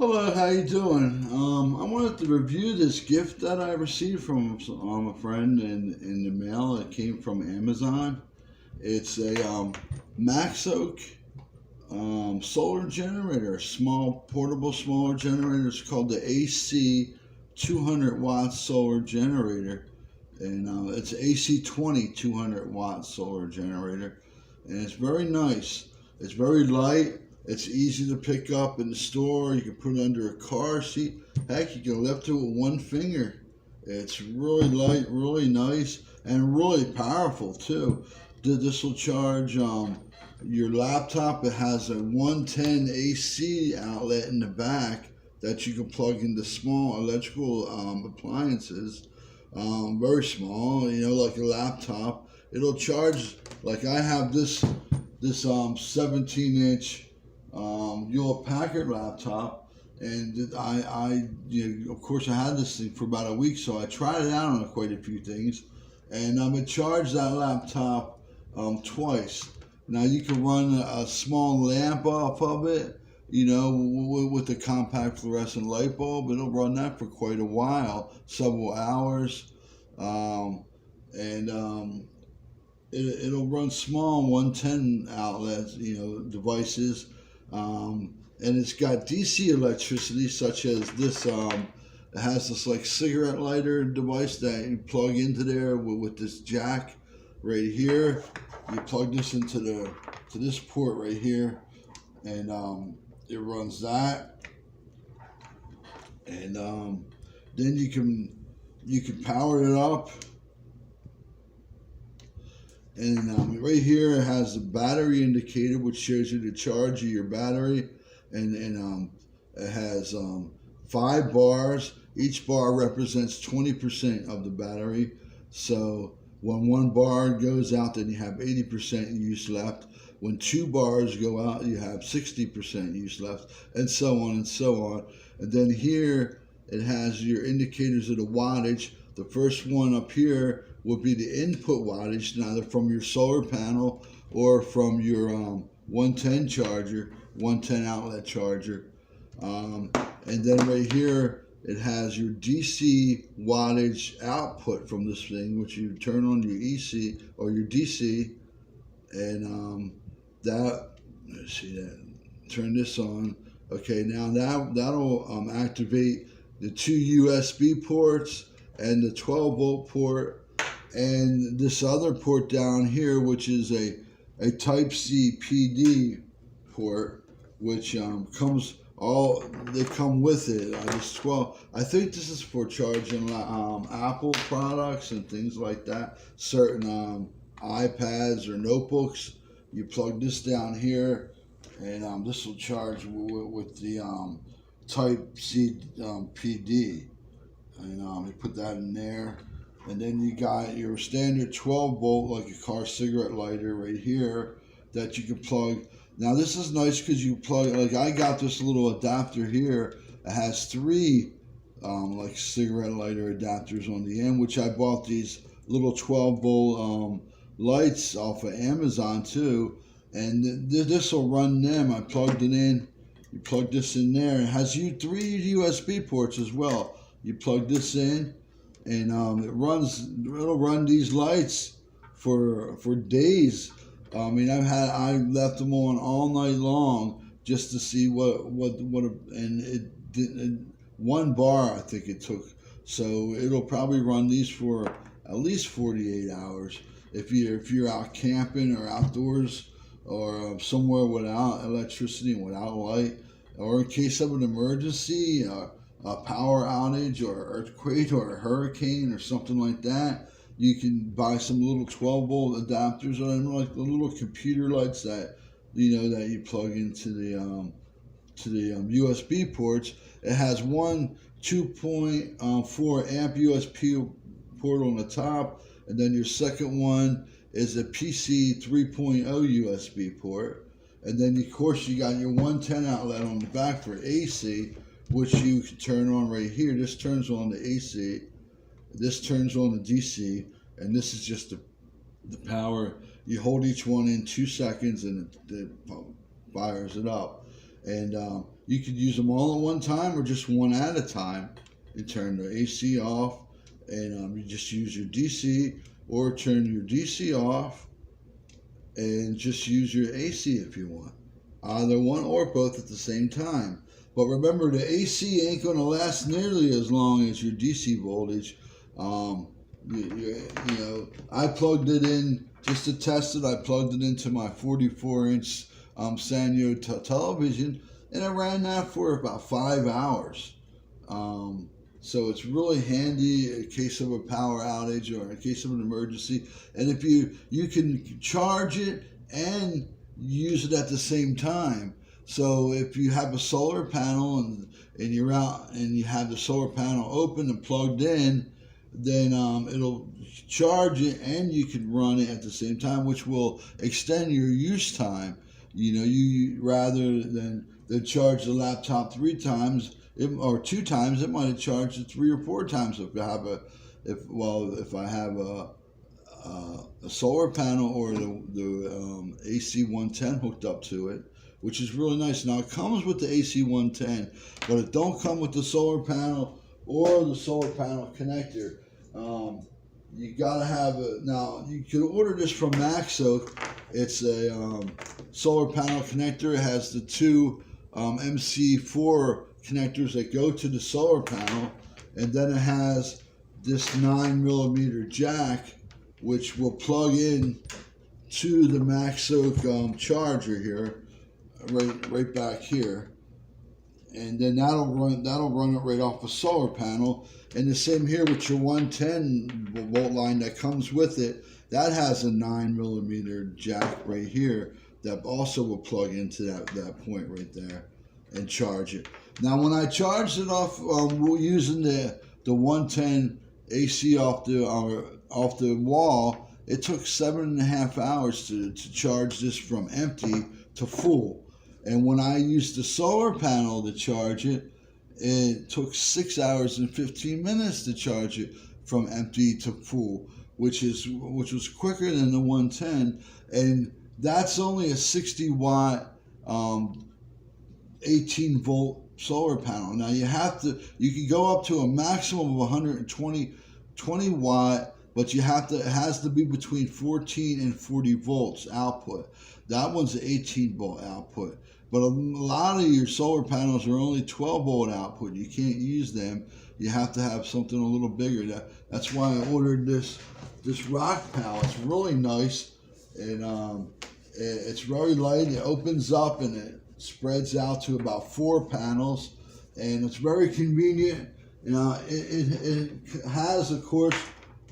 Hello, how you doing? I wanted to review this gift that I received from a friend in the mail. It came from Amazon. It's a MAXOAK solar generator, small portable solar generator. It's called the AC 200 watt solar generator, and it's AC 20 200 watt solar generator, and it's very nice. It's very light. It's easy to pick up in the store. You can put it under a car seat. Heck, you can lift it with one finger. It's really light, really nice, and really powerful too. This will charge your laptop. It has a 110 AC outlet in the back that you can plug into small electrical appliances. Very small, like a laptop. It'll charge, like I have this 17-inch Hewlett Packard laptop, and of course, I had this thing for about a week, so I tried it out on quite a few things, and it charged that laptop twice. Now you can run a small lamp off of it, with a compact fluorescent light bulb. It'll run that for quite a while, several hours, and it'll run small 110 outlets, devices, and it's got DC electricity, such as this. It has this like cigarette lighter device that you plug into there with this jack right here. You plug this into this port right here, and it runs that, and then you can power it up. And right here it has the battery indicator, which shows you the charge of your battery, and it has 5 bars. Each bar represents 20% of the battery. So when 1 bar goes out, then you have 80% use left. When 2 bars go out, you have 60% use left, and so on and so on. And then here it has your indicators of the wattage. The first one up here will be the input wattage, either from your solar panel or from your 110 charger, 110 outlet charger. And then right here, it has your DC wattage output from this thing, which you turn on your EC or your DC, and let's see that. Turn this on. Okay, now that'll activate the 2 USB ports and the 12-volt port, and this other port down here, which is a Type-C PD port, which they come with it. This 12. I think this is for charging Apple products and things like that. Certain iPads or notebooks. You plug this down here, and this will charge with the Type-C PD. And you put that in there, and then you got your standard 12-volt, like a car cigarette lighter right here, that you can plug. Now this is nice because you plug, like I got this little adapter here. It has 3 like cigarette lighter adapters on the end, which I bought these little 12-volt lights off of Amazon too, and this will run them. I plugged it in. You plug this in there. It has 3 USB ports as well. You plug this in, and it'll run these lights for days. I mean, I left them on all night long just to see and it did 1 bar I think it took. So it'll probably run these for at least 48 hours if you're out camping or outdoors or somewhere without electricity and without light, or in case of an emergency. A power outage or earthquake or a hurricane or something like that, you can buy some little 12-volt adapters, or like the little computer lights that that you plug into the USB ports. It has one 2.4 amp USB port on the top, and then your second one is a PC 3.0 USB port, and then of course you got your 110 outlet on the back for AC, which you can turn on right here. This turns on the AC, this turns on the DC, and this is just the power. You hold each one in 2 seconds and it fires it up. And you could use them all at one time or just one at a time. You turn the AC off, and you just use your DC, or turn your DC off and just use your AC if you want. Either one or both at the same time. But remember, the AC ain't going to last nearly as long as your DC voltage. You know, I plugged it in just to test it. I plugged it into my 44-inch Sinewave television, and I ran that for about 5 hours. So it's really handy in case of a power outage or in case of an emergency. And if you can charge it and use it at the same time. So if you have a solar panel and you're out and you have the solar panel open and plugged in, then it'll charge it and you can run it at the same time, which will extend your use time. You know, you rather than charge the laptop 3 times or 2 times, it might have charged it 3 or 4 times if you have if I have a solar panel or the AC 110 hooked up to it, which is really nice. Now it comes with the AC 110, but it don't come with the solar panel or the solar panel connector. You gotta have it. Now you can order this from MAXOAK. It's a solar panel connector. It has the 2 MC4 connectors that go to the solar panel, and then it has this 9mm jack, which will plug in to the MAXOAK charger here, right back here, and then that'll run it right off the solar panel. And the same here with your 110 volt line that comes with it. That has a 9mm jack right here that also will plug into that point right there and charge it. Now, when I charged it off using the 110 AC off the wall, it took 7.5 hours to charge this from empty to full. And when I used the solar panel to charge it, it took 6 hours and 15 minutes to charge it from empty to full, which was quicker than the 110. And that's only a 60-watt, 18-volt solar panel. Now you can go up to a maximum of 120 watt, but it has to be between 14 and 40 volts output. That one's an 18-volt output. But a lot of your solar panels are only 12-volt output. You can't use them. You have to have something a little bigger. That's why I ordered this rock pal. It's really nice, and it's very light. It opens up and it spreads out to about 4 panels, and it's very convenient. You know, it has, of course,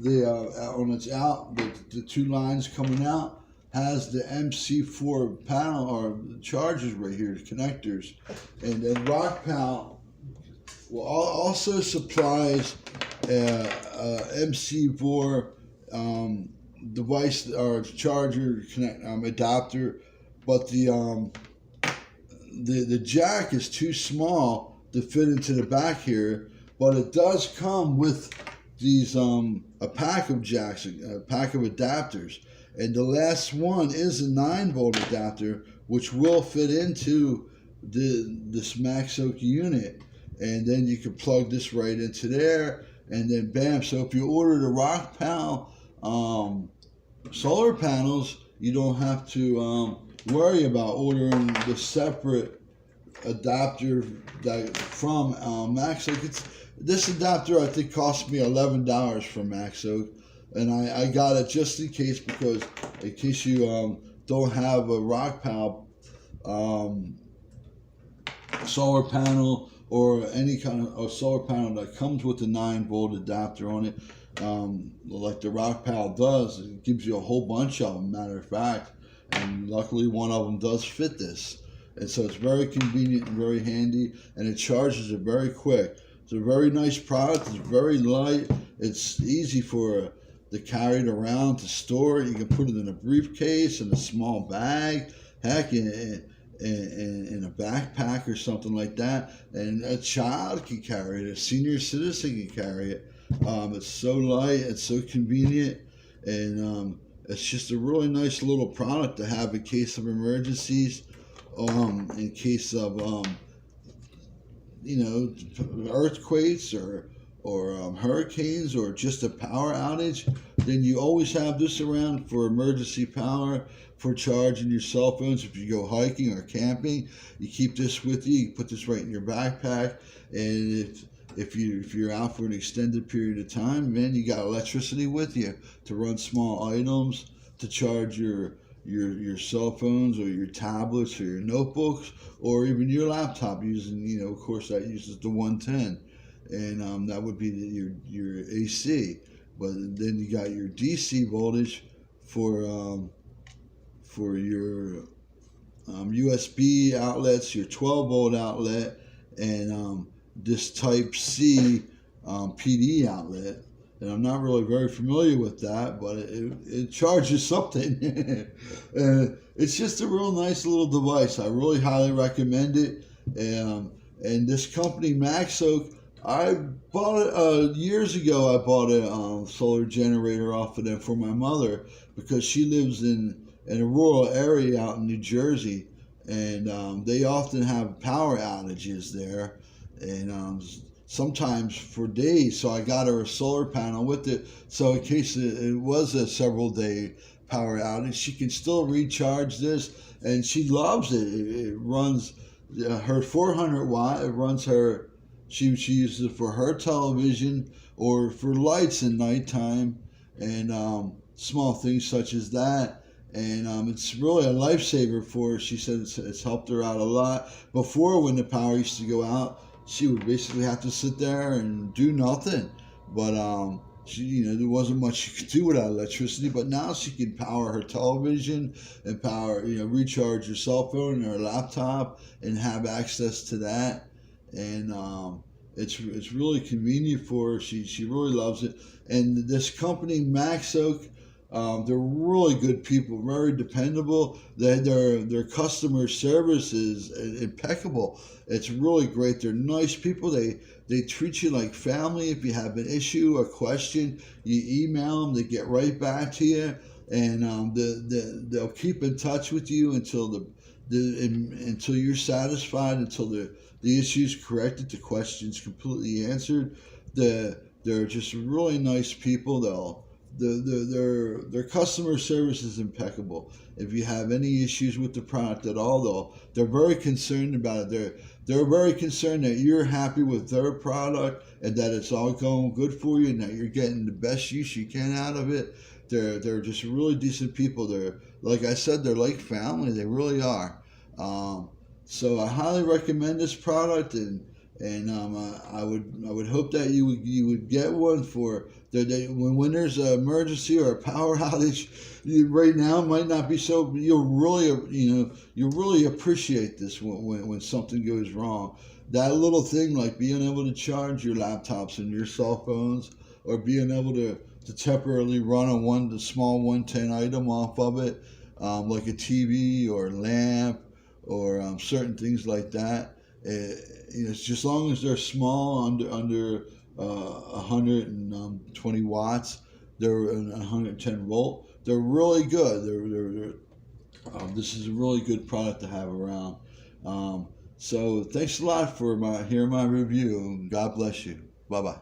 on its out the 2 lines coming out. Has the MC4 panel or chargers right here, the connectors, and then RockPal also supplies MC4 device or charger adapter, but the jack is too small to fit into the back here. But it does come with these a pack of jacks, a pack of adapters. And the last one is a 9-volt adapter, which will fit into this MAXOAK unit. And then you can plug this right into there, and then bam. So if you order the RockPal solar panels, you don't have to worry about ordering the separate adapter from MAXOAK. This adapter, I think, cost me $11 from MAXOAK. And I got it just in case, because in case you don't have a RockPal solar panel or any kind of solar panel that comes with a 9-volt adapter on it, like the RockPal does. It gives you a whole bunch of them, matter of fact. And luckily one of them does fit this. And so it's very convenient and very handy, and it charges it very quick. It's a very nice product. It's very light. It's easy to carry it around, to store it. You can put it in a briefcase, in a small bag, heck, in a backpack or something like that. And a child can carry it. A senior citizen can carry it. It's so light. It's so convenient. And it's just a really nice little product to have in case of emergencies. in case of earthquakes or hurricanes or just a power outage, then you always have this around for emergency power, for charging your cell phones. If you go hiking or camping, you keep this with you. You put this right in your backpack, and if you're out for an extended period of time, man, you got electricity with you to run small items, to charge your cell phones or your tablets or your notebooks or even your laptop using, of course that uses the 110, and that would be your AC. But then you got your DC voltage for your USB outlets, your 12-volt outlet, and this Type C PD outlet. And I'm not really very familiar with that, but it charges something. It's just a real nice little device. I really highly recommend it. And this company, MAXOAK, I bought it years ago. I bought a solar generator off of them for my mother because she lives in a rural area out in New Jersey, and they often have power outages there, and sometimes for days. So I got her a solar panel with it, so in case it was a several day power outage, she can still recharge this, and she loves it. It runs her 400 watt. It runs her. She uses it for her television or for lights at nighttime, and small things such as that. And it's really a lifesaver for her. She said it's helped her out a lot. Before, when the power used to go out, she would basically have to sit there and do nothing. But she, there wasn't much she could do without electricity. But now she can power her television and recharge her cell phone and her laptop and have access to that. And it's really convenient for her. She really loves it. And this company, MAXOAK, they're really good people, very dependable. Their customer service is impeccable. It's really great. They're nice people. They treat you like family. If you have an issue or question, you email them. They get right back to you, and they'll keep in touch with you until until you're satisfied, until the issue's corrected, the question's completely answered. They're just really nice people. Their customer service is impeccable. If you have any issues with the product at all, they're very concerned about it. They're very concerned that you're happy with their product and that it's all going good for you and that you're getting the best use you can out of it. They're just really decent people. They're, like I said, they're like family. They really are. So I highly recommend this product, and I would hope that you would get one for when there's an emergency or a power outage. Right now might not be so. You'll really appreciate this when something goes wrong. That little thing like being able to charge your laptops and your cell phones, or being able to temporarily run the small 110 item off of it, like a TV or lamp or certain things like that. It's just as long as they're small, under 120 watts, they're 110 volt. They're really good. This is a really good product to have around. So thanks a lot for hearing my review. God bless you. Bye bye.